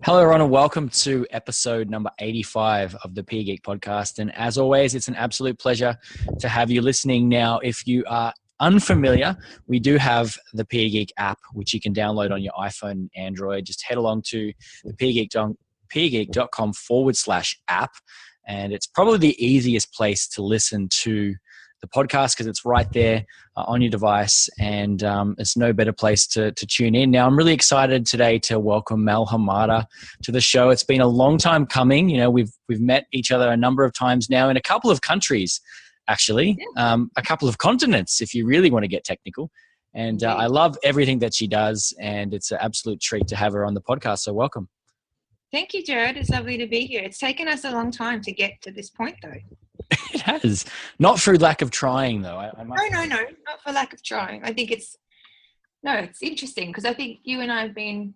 Hello, everyone, and welcome to episode number 85 of the PE Geek Podcast. And as always, it's an absolute pleasure to have you listening. Now, if you are unfamiliar, we do have the PE Geek app, which you can download on your iPhone and Android. Just head along to the pegeek.com/app. And it's probably the easiest place to listen to the podcast because it's right there on your device, and it's no better place to tune in. Now, I'm really excited today to welcome Mel Hamada to the show. It's been a long time coming. You know, we've met each other a number of times now in a couple of countries, actually, a couple of continents, if you really want to get technical. And I love everything that she does, and it's an absolute treat to have her on the podcast. So welcome. Thank you, Jared. It's lovely to be here. It's taken us a long time to get to this point, though. It has. Not through lack of trying, though. No, not for lack of trying. I think it's interesting because I think you and I have been,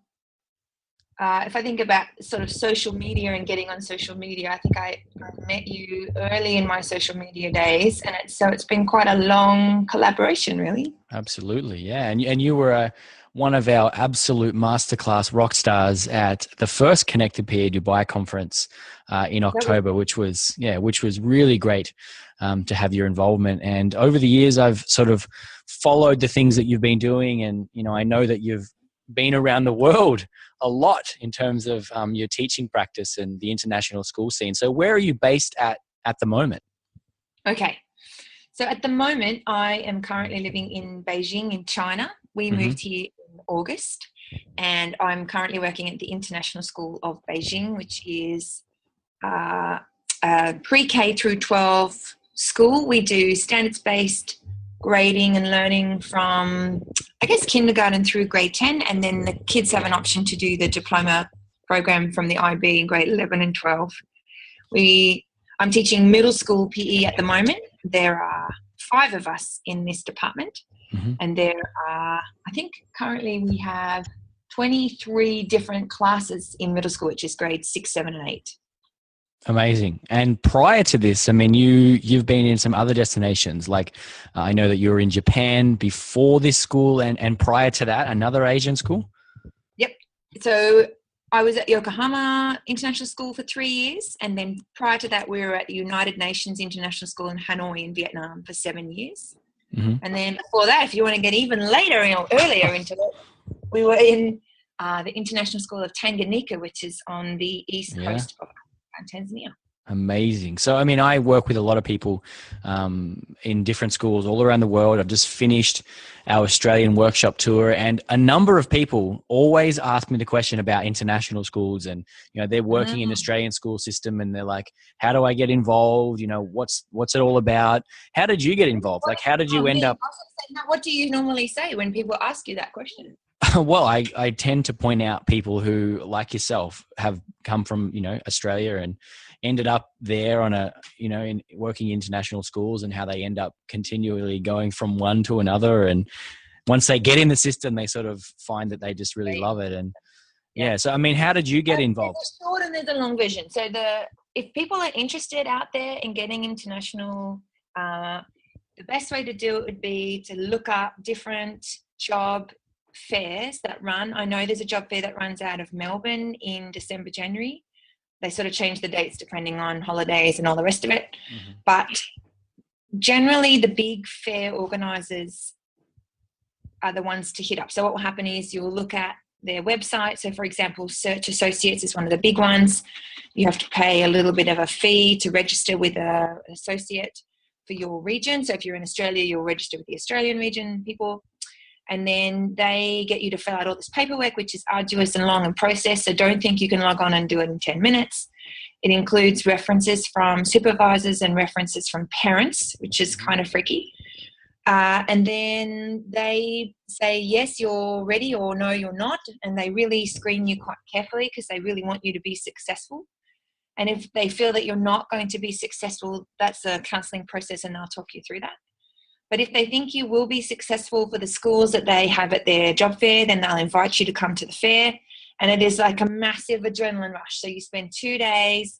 if I think about sort of social media and getting on social media, I think I met you early in my social media days, and it's been quite a long collaboration, really. Absolutely, yeah. And you were one of our absolute masterclass rock stars at the first Connected PE Dubai conference in October, which was really great to have your involvement. And over the years, I've sort of followed the things that you've been doing, and I know that you've been around the world a lot in terms of your teaching practice and the international school scene. So where are you based at the moment? Okay. So at the moment, I am currently living in Beijing in China. We moved here in August, and I'm currently working at the International School of Beijing, which is a pre-K through 12 school. We do standards-based grading and learning from, I guess, kindergarten through grade 10, and then the kids have an option to do the diploma program from the IB in grade 11 and 12. I'm teaching middle school PE at the moment. There are 5 of us in this department, and there are, I think currently we have 23 different classes in middle school, which is grades 6, 7, and 8. Amazing. And prior to this, I mean, you've been in some other destinations. Like I know that you were in Japan before this school, and prior to that, another Asian school. Yep. So I was at Yokohama International School for 3 years, and then prior to that, we were at the United Nations International School in Hanoi in Vietnam for 7 years. And then before that, if you want to get even later or earlier into it, we were in the International School of Tanganyika, which is on the east coast of Tanzania. Amazing. So, I mean, I work with a lot of people in different schools all around the world. I've just finished our Australian workshop tour, and a number of people always ask me the question about international schools, and they're working in the Australian school system, and they're like, how do I get involved? What's it all about? How did you get involved? Like, how did you end up? What do you normally say when people ask you that question? Well, I tend to point out people who, like yourself, have come from, Australia and ended up there on in working international schools, and how they end up continually going from one to another. And once they get in the system, they sort of find that they just really love it. And so, I mean, how did you get involved? There's a short and there's a long vision. So if people are interested out there in getting international, the best way to do it would be to look up different job fairs that run. I know there's a job fair that runs out of Melbourne in December, January. They sort of change the dates depending on holidays and all the rest of it. But generally the big fair organisers are the ones to hit up. So what will happen is you'll look at their website. So for example, Search Associates is one of the big ones. You have to pay a little bit of a fee to register with an associate for your region. So if you're in Australia, you'll register with the Australian region people. And then they get you to fill out all this paperwork, which is arduous and long and processed. So don't think you can log on and do it in 10 minutes. It includes references from supervisors and references from parents, which is kind of freaky. And then they say, yes, you're ready, or no, you're not. And they really screen you quite carefully because they really want you to be successful. And if they feel that you're not going to be successful, that's a counselling process, and they'll talk you through that. But if they think you will be successful for the schools that they have at their job fair, then they'll invite you to come to the fair. And it is like a massive adrenaline rush. So you spend 2 days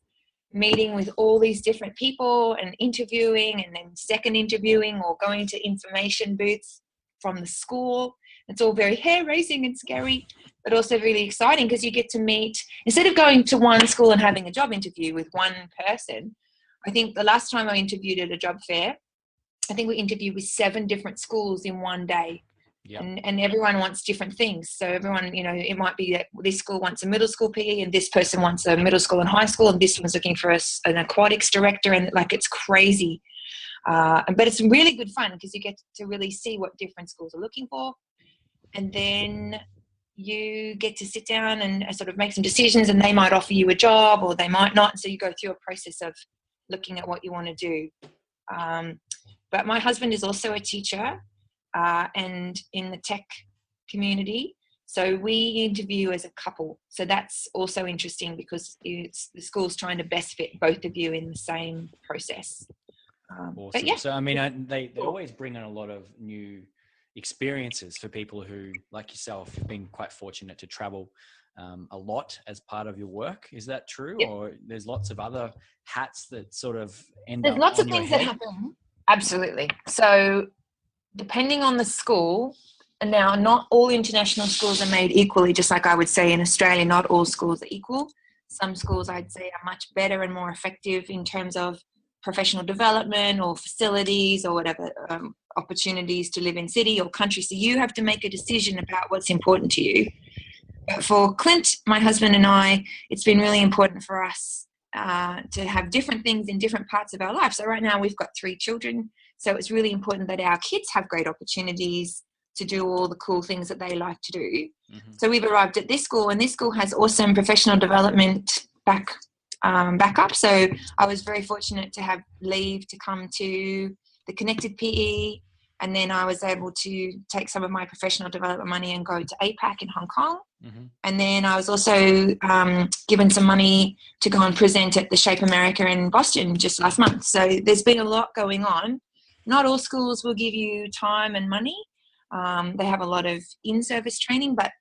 meeting with all these different people and interviewing, and then second interviewing or going to information booths from the school. It's all very hair-raising and scary, but also really exciting because you get to meet, instead of going to one school and having a job interview with one person. I think the last time I interviewed at a job fair, I think we interviewed with 7 different schools in one day. Yep. And everyone wants different things. So everyone, it might be that this school wants a middle school PE and this person wants a middle school and high school and this one's looking for an aquatics director, and like it's crazy. But it's really good fun because you get to really see what different schools are looking for. And then you get to sit down and sort of make some decisions, and they might offer you a job or they might not. So you go through a process of looking at what you want to do. But my husband is also a teacher and in the tech community. So we interview as a couple. So that's also interesting because the school's trying to best fit both of you in the same process. Awesome. But yeah. So, I mean, they always bring in a lot of new experiences for people who, like yourself, have been quite fortunate to travel a lot as part of your work. Is that true? Yep. Or there's lots of other hats that sort of end There's up lots on of your things head? that happen. Absolutely. So depending on the school, and now not all international schools are made equally, just like I would say in Australia, not all schools are equal. Some schools I'd say are much better and more effective in terms of professional development or facilities or whatever, opportunities to live in city or country. So you have to make a decision about what's important to you. But for Clint, my husband and I, it's been really important for us to have different things in different parts of our life. So right now we've got 3 children. So it's really important that our kids have great opportunities to do all the cool things that they like to do. Mm-hmm. So we've arrived at this school, and this school has awesome professional development back up. So I was very fortunate to have leave to come to the Connected PE, and then I was able to take some of my professional development money and go to APAC in Hong Kong. Mm-hmm. And then I was also given some money to go and present at the Shape America in Boston just last month. So there's been a lot going on. Not all schools will give you time and money. They have a lot of in-service training, but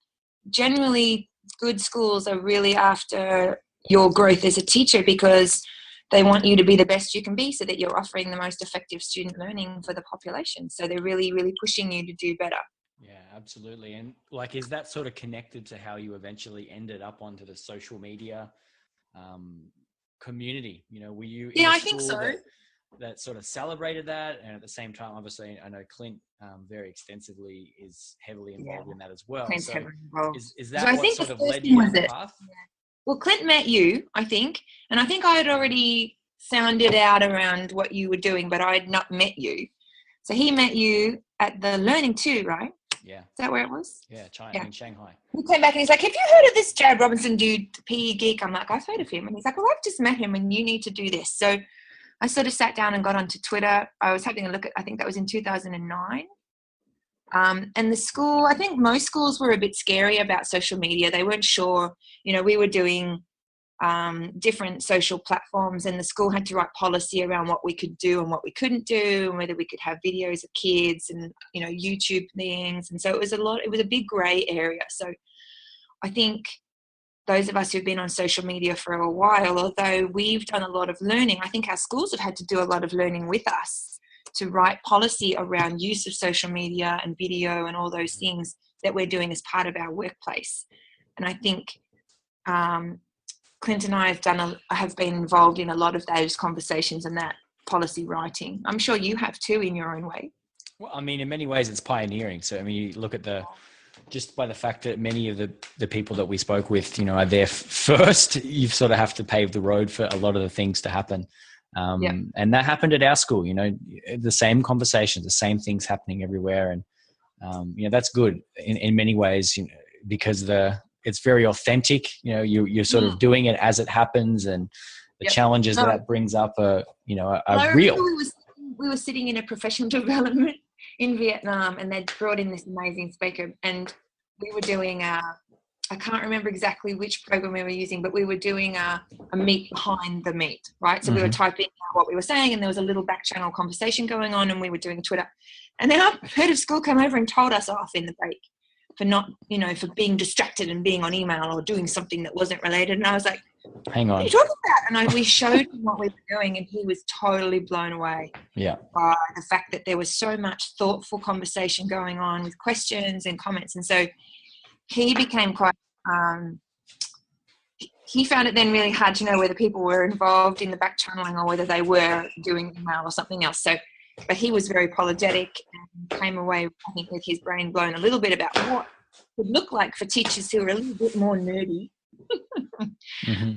generally good schools are really after your growth as a teacher because they want you to be the best you can be so that you're offering the most effective student learning for the population. So they're really, really pushing you to do better. Yeah, absolutely. And like, is that sort of connected to how you eventually ended up onto the social media community? Were you in I think so. That sort of celebrated that, and at the same time, obviously, I know Clint very extensively is heavily involved in that as well. Clint's heavily involved. Is that what sort of led you on the path? Yeah. Well, Clint met you, I think, and I think I had already sounded out around what you were doing, but I had not met you. So he met you at the Learning 2, right? Yeah. Is that where it was? Yeah, China, in Shanghai. He came back and he's like, have you heard of this Jared Robinson dude, PE Geek? I'm like, I've heard of him. And he's like, well, I've just met him and you need to do this. So I sort of sat down and got onto Twitter. I was having a look at, I think that was in 2009. And the school, I think most schools were a bit scary about social media. They weren't sure, we were doing different social platforms, and the school had to write policy around what we could do and what we couldn't do, and whether we could have videos of kids and, YouTube things. And so it was a big gray area. So I think those of us who've been on social media for a while, although we've done a lot of learning, I think our schools have had to do a lot of learning with us to write policy around use of social media and video and all those things that we're doing as part of our workplace. And I think Clint and I have been involved in a lot of those conversations and that policy writing. I'm sure you have too in your own way. Well, I mean, in many ways it's pioneering. So, I mean, you look at just by the fact that many of the people that we spoke with, are there first, you sort of have to pave the road for a lot of the things to happen. And that happened at our school, the same conversations, the same things happening everywhere. And, that's good in many ways, because it's very authentic. You're sort of doing it as it happens, and the challenges that brings up are real. We were sitting in a professional development in Vietnam, and they'd brought in this amazing speaker, and we were doing I can't remember exactly which program we were using, but we were doing a meet behind the meet, right? So we were typing out what we were saying, and there was a little back channel conversation going on, and we were doing Twitter. And then our head of school came over and told us off in the break for not, for being distracted and being on email or doing something that wasn't related. And I was like, hang on, what are you talking about? And we showed him what we were doing, and he was totally blown away by the fact that there was so much thoughtful conversation going on with questions and comments. And so he became quite, he found it then really hard to know whether people were involved in the back channeling or whether they were doing email or something else. So, but he was very apologetic and came away, I think, with his brain blown a little bit about what it would look like for teachers who are a little bit more nerdy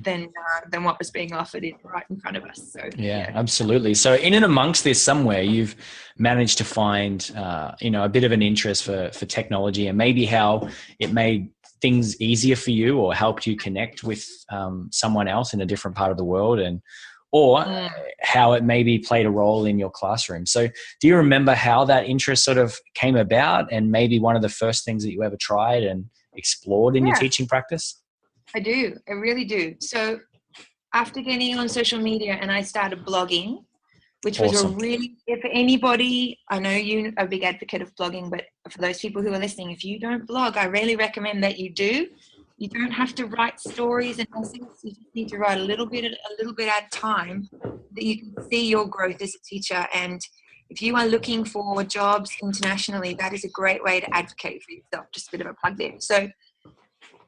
than what was being offered right in front of us. So yeah, absolutely. So in and amongst this somewhere, you've managed to find, a bit of an interest for technology and maybe how it made things easier for you or helped you connect with someone else in a different part of the world, or how it maybe played a role in your classroom. So do you remember how that interest sort of came about and maybe one of the first things that you ever tried and explored in your teaching practice? I do. I really do. So after getting on social media and I started blogging, which was Awesome. for anybody, I know you're a big advocate of blogging, but for those people who are listening, if you don't blog, I really recommend that you do. You don't have to write stories and essays. You just need to write a little bit at a time that you can see your growth as a teacher. And if you are looking for jobs internationally, that is a great way to advocate for yourself. Just a bit of a plug there. So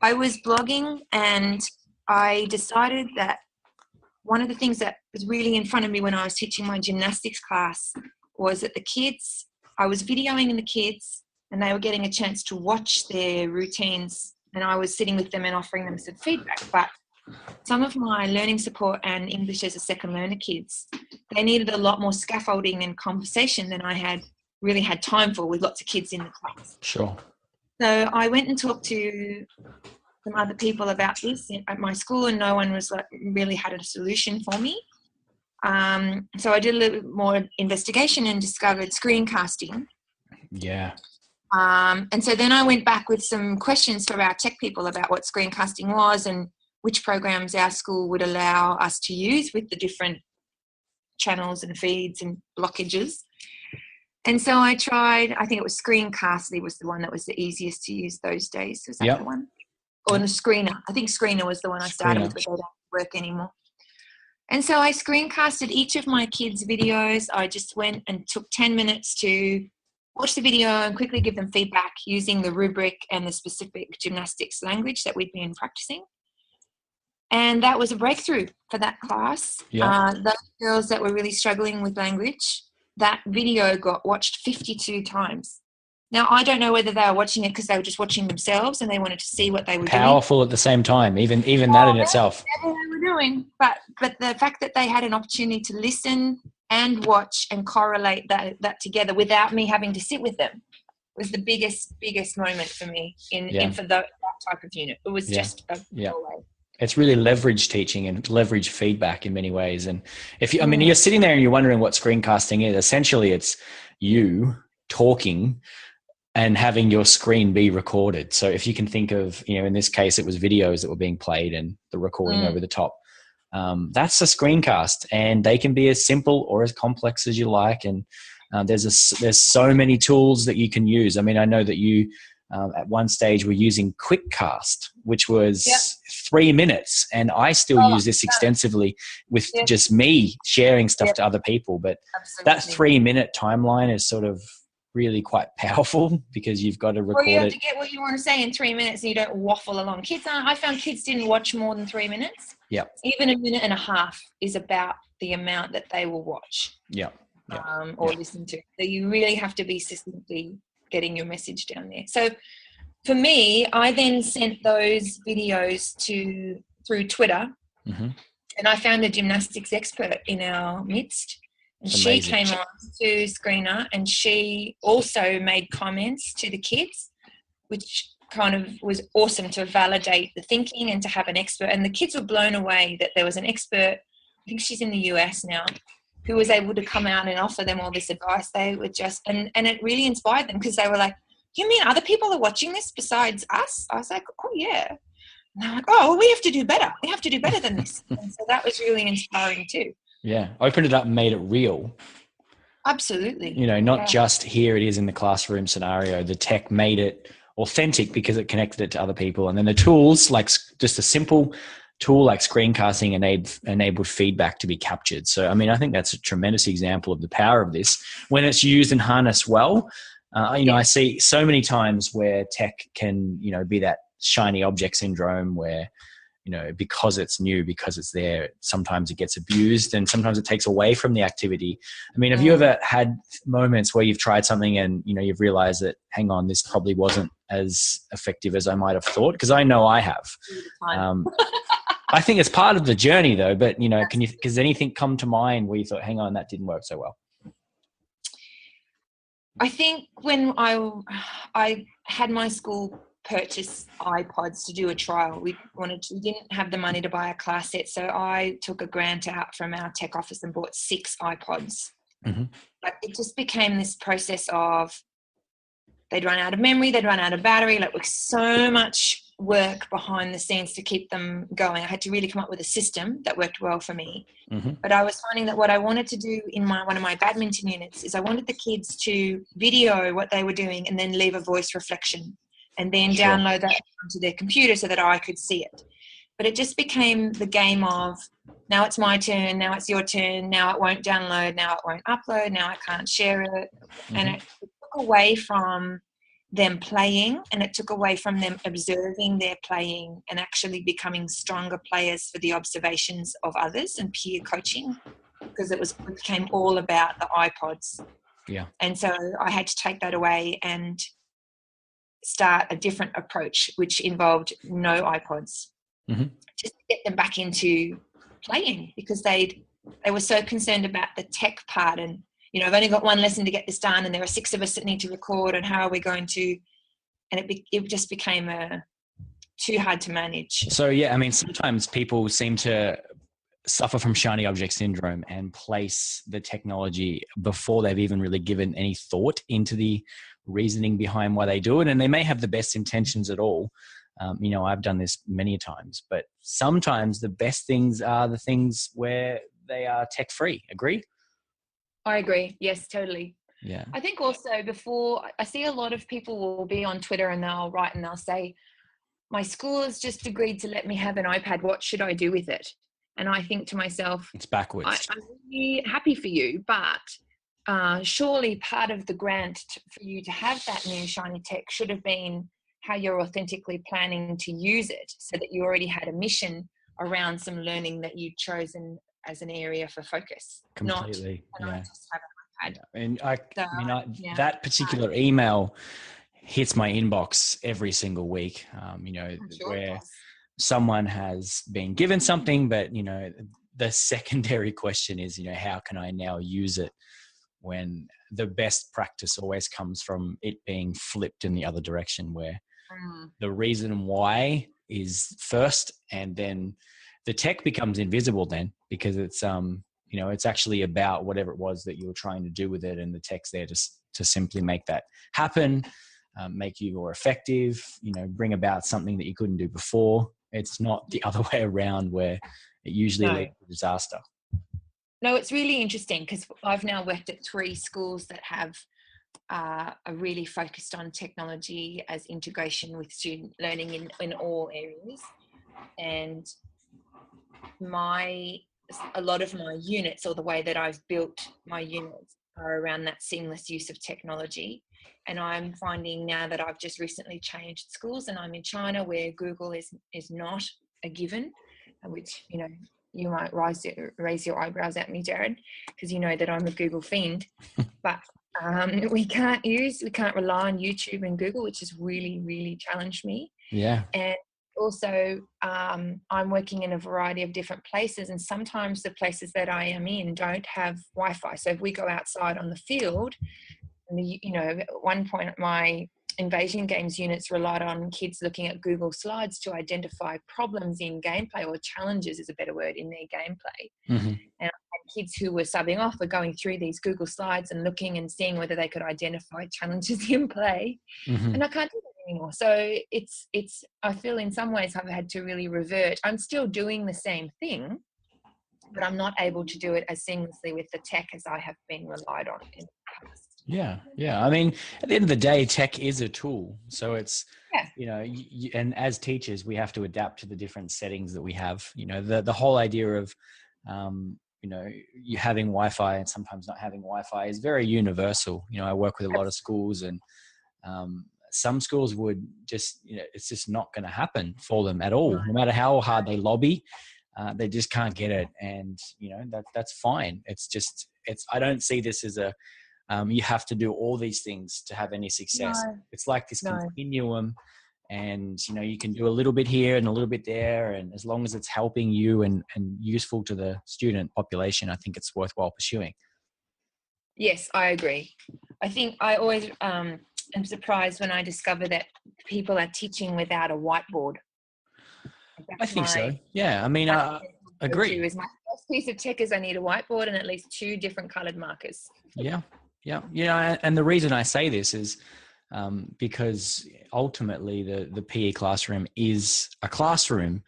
I was blogging and I decided that one of the things that was really in front of me when I was teaching my gymnastics class was that I was videoing the kids and they were getting a chance to watch their routines, and I was sitting with them and offering them some feedback. But some of my learning support and English as a second learner kids, they needed a lot more scaffolding and conversation than I had really had time for with lots of kids in the class. Sure. So I went and talked to some other people about this at my school, and no one was really had a solution for me. So I did a little bit more investigation and discovered screencasting. Yeah. And so then I went back with some questions for our tech people about what screencasting was and which programs our school would allow us to use with the different channels and feeds and blockages. And so I tried, I think it was Screencasting was the one that was the easiest to use those days. Was that the one? Or the Screener. I think Screener was the one I started with, but they don't work anymore. And so I screencasted each of my kids' videos. I just went and took 10 minutes to watch the video and quickly give them feedback using the rubric and the specific gymnastics language that we'd been practicing. And that was a breakthrough for that class. Those girls that were really struggling with language, that video got watched 52 times. Now, I don't know whether they were watching it because they were just watching themselves and they wanted to see what they were doing. Powerful at the same time, even that in itself. Whatever they were doing. But the fact that they had an opportunity to listen and watch and correlate that together without me having to sit with them was the biggest moment for me in for that type of unit. It was just a way. It's really leverage teaching and leverage feedback in many ways. And you're sitting there and you're wondering what screencasting is. Essentially, it's you talking and having your screen be recorded. So if you can think of, in this case, it was videos that were being played and the recording over the top. That's a screencast, and they can be as simple or as complex as you like. And there's so many tools that you can use. I mean, I know that you at one stage were using Quickcast, which was 3 minutes, and I still use this extensively with just me sharing stuff to other people. But that 3 minute timeline is sort of really quite powerful because you've got to record it. You have to get what you want to say in 3 minutes and you don't waffle along. I found kids didn't watch more than 3 minutes. Yeah. Even a minute and a half is about the amount that they will watch. Or listen to. So you really have to be systematically getting your message down there. So for me, I then sent those videos through Twitter, and I found a gymnastics expert in our midst. And she came on to Screener, and she also made comments to the kids, which kind of was awesome to validate the thinking and to have an expert. And the kids were blown away that there was an expert, I think she's in the US now, who was able to come out and offer them all this advice. They were just, and it really inspired them because they were like, you mean other people are watching this besides us? I was like, oh yeah. And they're like, oh, well, we have to do better. We have to do better than this. And so that was really inspiring too. Yeah. Opened it up and made it real. Absolutely. Not just here it is in the classroom scenario. The tech made it authentic because it connected it to other people. And then the tools, like just a simple tool like screencasting enabled feedback to be captured. So, I mean, I think that's a tremendous example of the power of this when it's used and harnessed well. I see so many times where tech can, be that shiny object syndrome where, because it's new, because it's there, sometimes it gets abused and sometimes it takes away from the activity. I mean, have you ever had moments where you've tried something and, you've realized that, hang on, this probably wasn't as effective as I might have thought? Because I know I have. I think it's part of the journey though, but, does anything come to mind where you thought, hang on, that didn't work so well? I think when I had my school purchase iPods to do a trial, we didn't have the money to buy a class set, so I took a grant out from our tech office and bought 6 iPods. Like, it just became this process of they'd run out of memory, they'd run out of battery, with so much work behind the scenes to keep them going. I had to really come up with a system that worked well for me. But I was finding that what I wanted to do in one of my badminton units is I wanted the kids to video what they were doing and then leave a voice reflection and then download that onto their computer so that I could see it. But it just became the game of, now it's my turn, now it's your turn, now it won't download, now it won't upload, now I can't share it. And it took away from them playing, and it took away from them observing their playing and actually becoming stronger players for the observations of others and peer coaching, because it became all about the iPods. Yeah. And so I had to take that away and start a different approach, which involved no iPods, just to get them back into playing, because they were so concerned about the tech part and, I've only got one lesson to get this done and there are 6 of us that need to record, and how are we going to, and it just became too hard to manage. So, yeah, I mean, sometimes people seem to suffer from shiny object syndrome and place the technology before they've even really given any thought into the reasoning behind why they do it. And they may have the best intentions at all. I've done this many times, but sometimes the best things are the things where they are tech free. Agree? I agree. Yes, totally. Yeah. I think also before, I see a lot of people will be on Twitter and they'll write and they'll say, my school has just agreed to let me have an iPad. What should I do with it? And I think to myself, it's backwards. I'm really happy for you, but surely part of the grant for you to have that new shiny tech should have been how you're authentically planning to use it, so that you already had a mission around some learning that you'd chosen as an area for focus. Completely. Not, just have an iPad. Yeah. And that particular email hits my inbox every single week, where someone has been given something, but, the secondary question is, how can I now use it, when the best practice always comes from it being flipped in the other direction, where the reason why is first, and then the tech becomes invisible then, because it's, it's actually about whatever it was that you were trying to do with it. And the tech's there to simply make that happen, make you more effective, bring about something that you couldn't do before. It's not the other way around, where it usually leads to disaster. No, it's really interesting, because I've now worked at 3 schools that have are really focused on technology as integration with student learning in all areas. And a lot of my units, or the way that I've built my units, are around that seamless use of technology. And I'm finding now that I've just recently changed schools, and I'm in China, where Google is not a given, which, you might raise your eyebrows at me, Jared, because you know that I'm a Google fiend. But we can't rely on YouTube and Google, which has really, really challenged me. Yeah. And also, I'm working in a variety of different places, and sometimes the places that I am in don't have Wi-Fi. So if we go outside on the field, and at one point my invasion games units relied on kids looking at Google Slides to identify problems in gameplay, or challenges is a better word, in their gameplay. And I had kids who were subbing off were going through these Google Slides and looking and seeing whether they could identify challenges in play. And I can't do that anymore. So it's I feel in some ways I've had to really revert. I'm still doing the same thing, but I'm not able to do it as seamlessly with the tech as I have been relied on in the past. Yeah. I mean, at the end of the day, tech is a tool. So it's, and as teachers, we have to adapt to the different settings that we have. The whole idea of, you having Wi-Fi and sometimes not having Wi-Fi is very universal. I work with a lot of schools, and some schools would just, it's just not going to happen for them at all. No matter how hard they lobby, they just can't get it. And, that's fine. I don't see this as you have to do all these things to have any success. No. It's like this continuum, and, you can do a little bit here and a little bit there. And as long as it's helping you and useful to the student population, I think it's worthwhile pursuing. Yes, I agree. I think I always am surprised when I discover that people are teaching without a whiteboard. I think so. Yeah. I mean, I agree. Is my first piece of tech is I need a whiteboard and at least 2 different colored markers. Yeah. And the reason I say this is because ultimately the PE classroom is a classroom.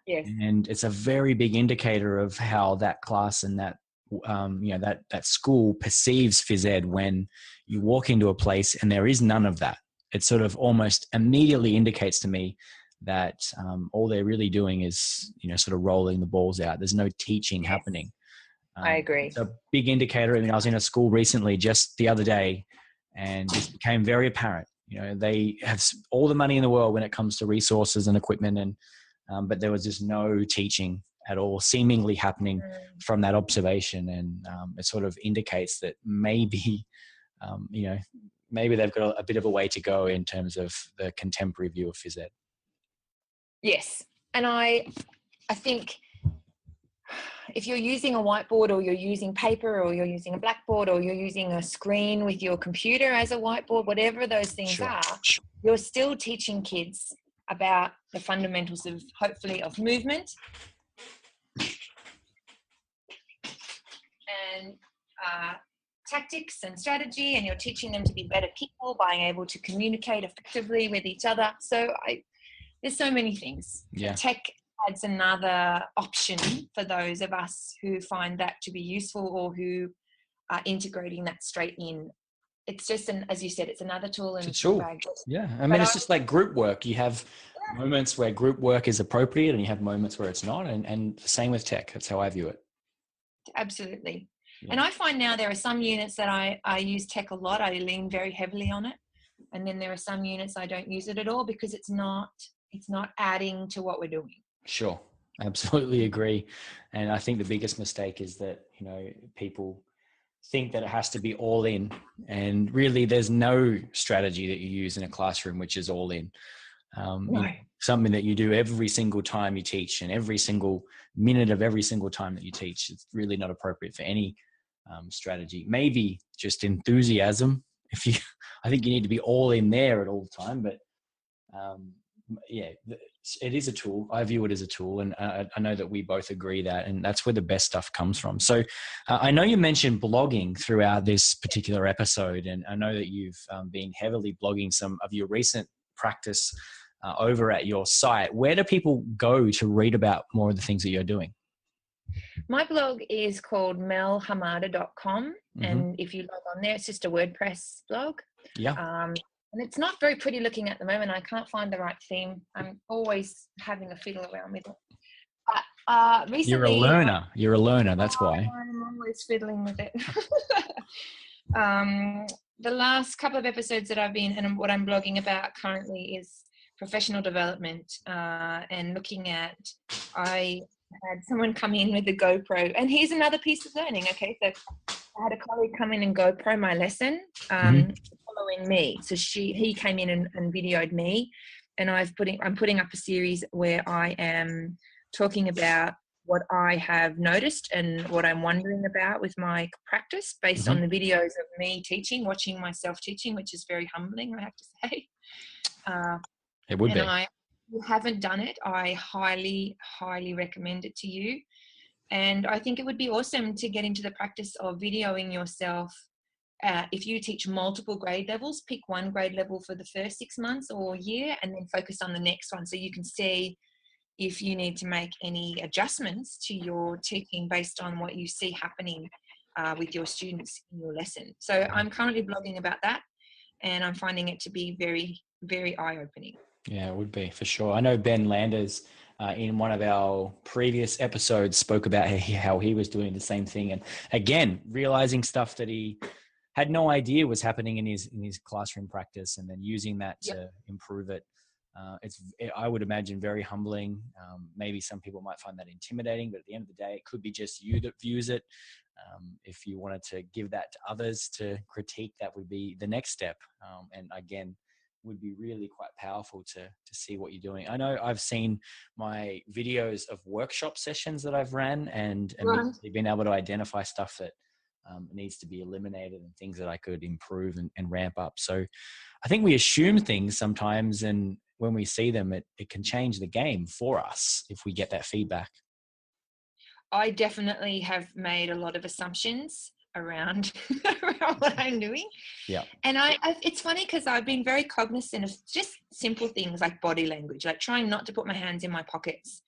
Yes. And it's a very big indicator of how that class and that that school perceives phys ed when you walk into a place and there is none of that. It sort of almost immediately indicates to me that all they're really doing is, sort of rolling the balls out. There's no teaching happening. I agree. It's a big indicator. I mean, I was in a school recently just the other day, and this became very apparent. They have all the money in the world when it comes to resources and equipment, and but there was just no teaching at all seemingly happening from that observation. And it sort of indicates that maybe, maybe they've got a bit of a way to go in terms of the contemporary view of phys ed. Yes. And I think if you're using a whiteboard, or you're using paper, or you're using a blackboard, or you're using a screen with your computer as a whiteboard, whatever those things are, you're still teaching kids about the fundamentals of, hopefully, of movement and tactics and strategy, and you're teaching them to be better people by being able to communicate effectively with each other. So there's so many things. Yeah. Tech adds another option for those of us who find that to be useful, or who are integrating that straight in. It's just, as you said, it's another tool. It's a tool. Yeah. I mean, it's just like group work. You have moments where group work is appropriate, and you have moments where it's not. And the same with tech. That's how I view it. Absolutely. Yeah. And I find now there are some units that I use tech a lot. I lean very heavily on it. And then there are some units I don't use it at all, because it's not adding to what we're doing. Sure. Absolutely agree. And I think the biggest mistake is that, people think that it has to be all in, and really there's no strategy that you use in a classroom which is all in. Something that you do every single time you teach, and every single minute of every single time that you teach. It's really not appropriate for any strategy. Maybe just enthusiasm. I think you need to be all in there at all the time, but it is a tool. I view it as a tool, and I know that we both agree that, and that's where the best stuff comes from. So I know you mentioned blogging throughout this particular episode, and I know that you've been heavily blogging some of your recent practice over at your site. Where do people go to read about more of the things that you're doing? My blog is called melhamada.com. Mm-hmm. And if you log on there, it's just a WordPress blog. Yeah. And it's not very pretty looking at the moment. I can't find the right theme. I'm always having a fiddle around with it. But recently... You're a learner. That's why. I'm always fiddling with it. The last couple of episodes that I've been, and what I'm blogging about currently, is professional development, and looking at, I had someone come in with a GoPro, and here's another piece of learning. Okay, so I had a colleague come in and GoPro my lesson, following me. So he came in and videoed me, and I'm putting up a series where I am talking about what I have noticed and what I'm wondering about with my practice, based on the videos of me teaching, watching myself teaching, which is very humbling, I have to say. It would be. If you haven't done it, I highly, highly recommend it to you. And I think it would be awesome to get into the practice of videoing yourself. If you teach multiple grade levels, pick one grade level for the first 6 months or year, and then focus on the next one, so you can see if you need to make any adjustments to your teaching based on what you see happening with your students in your lesson. So I'm currently blogging about that, and I'm finding it to be very, very eye-opening. Yeah, it would be, for sure. I know Ben Landers in one of our previous episodes spoke about how he was doing the same thing. And again, realizing stuff that he had no idea was happening in his classroom practice, and then using that to improve it. I would imagine, very humbling. Maybe some people might find that intimidating, but at the end of the day, it could be just you that views it. If you wanted to give that to others to critique, that would be the next step. And again, would be really quite powerful to see what you're doing. I know I've seen my videos of workshop sessions that I've ran, and immediately been able to identify stuff that needs to be eliminated and things that I could improve and ramp up. So I think we assume things sometimes, and when we see them, it can change the game for us if we get that feedback. I definitely have made a lot of assumptions around what I'm doing. Yeah. And it's funny because I've been very cognizant of just simple things like body language, like trying not to put my hands in my pockets,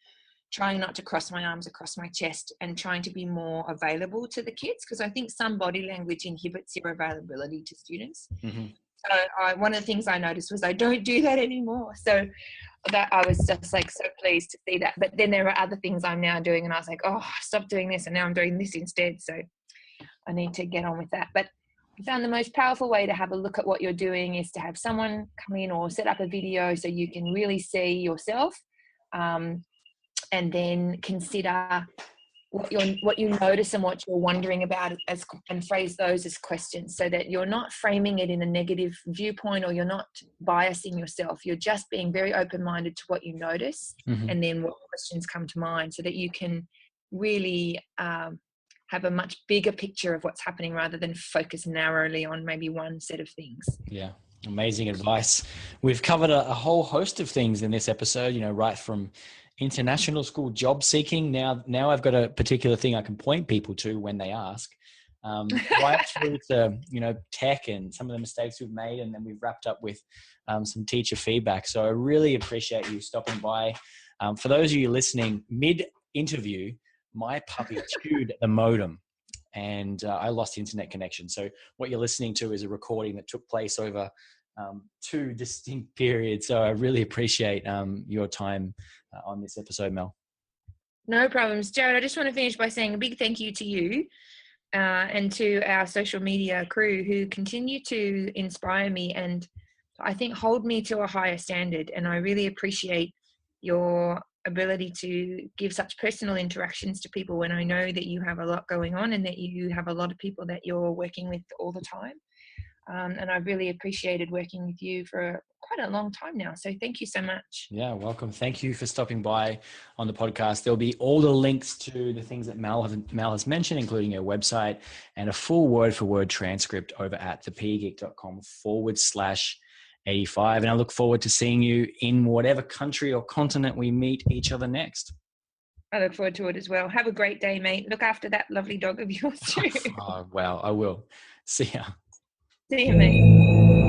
trying not to cross my arms across my chest, and trying to be more available to the kids, because I think some body language inhibits your availability to students. Mm-hmm. So one of the things I noticed was I don't do that anymore. So that I was just like so pleased to see that. But then there are other things I'm now doing, and I was like, oh, stop doing this, and now I'm doing this instead. So I need to get on with that. But I found the most powerful way to have a look at what you're doing is to have someone come in or set up a video so you can really see yourself, and then consider what you notice and what you're wondering about, and phrase those as questions, so that you're not framing it in a negative viewpoint, or you're not biasing yourself. You're just being very open-minded to what you notice, and then what questions come to mind, so that you can really have a much bigger picture of what's happening, rather than focus narrowly on maybe one set of things. Yeah. Amazing advice. We've covered a whole host of things in this episode, right from international school job seeking. Now I've got a particular thing I can point people to when they ask, right through to, tech and some of the mistakes we've made. And then we've wrapped up with some teacher feedback. So I really appreciate you stopping by. For those of you listening, mid-interview, my puppy chewed the modem, and I lost internet connection. So what you're listening to is a recording that took place over 2 distinct periods. So I really appreciate your time on this episode, Mel. No problems. Jared, I just want to finish by saying a big thank you to you and to our social media crew, who continue to inspire me and I think hold me to a higher standard. And I really appreciate your ability to give such personal interactions to people when I know that you have a lot going on and that you have a lot of people that you're working with all the time. And I've really appreciated working with you for quite a long time now. So thank you so much. Yeah, welcome. Thank you for stopping by on the podcast. There'll be all the links to the things that Mel has mentioned, including her website, and a full word-for-word transcript over at thepegeek.com/85. And I look forward to seeing you in whatever country or continent we meet each other next. I look forward to it as well. Have a great day, mate. Look after that lovely dog of yours too. Oh, wow, I will. See ya. See you, mate.